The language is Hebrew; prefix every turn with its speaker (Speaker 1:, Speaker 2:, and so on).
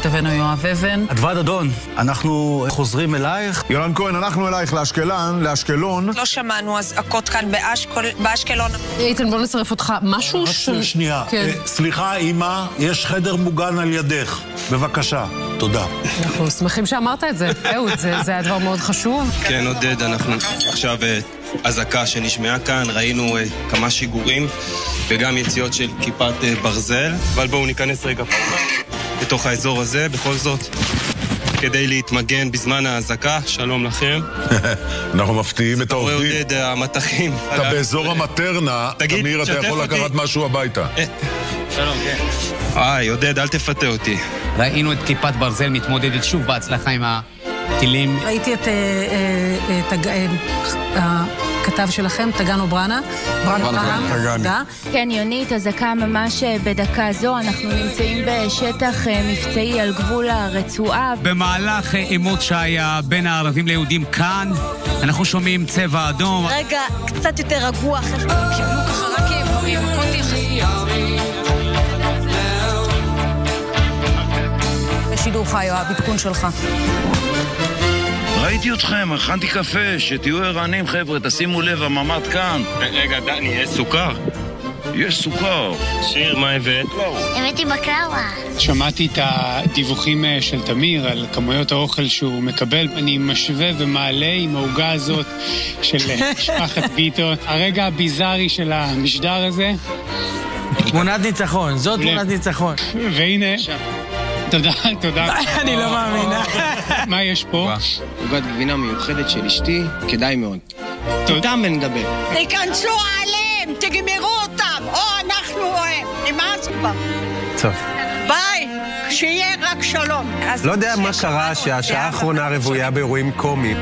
Speaker 1: כתבנו יואב אבן.
Speaker 2: אדווד אדון, אנחנו חוזרים אלייך.
Speaker 3: יולן כהן, אנחנו אלייך לאשקלון.
Speaker 4: לא שמענו אזעקות כאן באשקלון.
Speaker 1: איתן, בוא נצרף אותך. משהו
Speaker 5: שנייה. סליחה, אמא, יש חדר מוגן על ידך. בבקשה. תודה.
Speaker 1: אנחנו שמחים שאמרת את זה. אהוד, זה היה דבר מאוד חשוב.
Speaker 6: כן, עודד, אנחנו עכשיו אזעקה שנשמעה כאן, ראינו כמה שיגורים וגם יציאות של כיפת ברזל, אבל בואו ניכנס רגע בתוך האזור הזה, בכל זאת, כדי להתמגן בזמן האזעקה. שלום לכם. אנחנו
Speaker 3: מפתיעים את העובדים.
Speaker 6: אתה רואה, עודד, המתחים.
Speaker 3: אתה באזור המטרנה, תמיר, אתה יכול לקחת משהו הביתה.
Speaker 6: שלום, כן. עודד, אל תפתה אותי.
Speaker 2: ראינו את כיפת ברזל מתמודדת שוב בהצלחה עם הטילים.
Speaker 1: ראיתי את הכתב שלכם, תגן אוברנה. תודה.
Speaker 7: כן, יונית, אזעקה ממש בדקה זו. אנחנו נמצאים בשטח מבצעי על גבול הרצועה.
Speaker 2: במהלך עימות שהיה בין הערבים ליהודים כאן, אנחנו שומעים צבע אדום.
Speaker 7: רגע, קצת יותר רגוע. קיבלו ככה רק מכות יחסיות.
Speaker 1: בשידור חי, יואב, עדכון שלך.
Speaker 8: ראיתי אתכם, הכנתי קפה, שתהיו ערניים חבר'ה, תשימו לב, הממ"ד כאן.
Speaker 6: רגע, דני, יש סוכר?
Speaker 8: יש סוכר.
Speaker 6: שיר, מה הבאת?
Speaker 7: הבאתי בקלאווה.
Speaker 9: שמעתי את הדיווחים של תמיר על כמויות האוכל שהוא מקבל. אני משווה ומעלה עם העוגה הזאת של משפחת ביטון. הרגע הביזארי של המשדר הזה.
Speaker 2: תמונת ניצחון, זאת תמונת ניצחון.
Speaker 9: והנה... תודה.
Speaker 2: אני לא מאמינה.
Speaker 9: מה יש פה?
Speaker 10: עוגת גבינה מיוחדת של אשתי, כדאי מאוד. תודה ונדבר.
Speaker 4: תיכנסו עליהם, תגמרו אותם, או אנחנו נמאס כבר.
Speaker 2: טוב.
Speaker 4: ביי, שיהיה רק שלום.
Speaker 10: לא יודע מה קרה שהשעה האחרונה רבויה באירועים קומיים.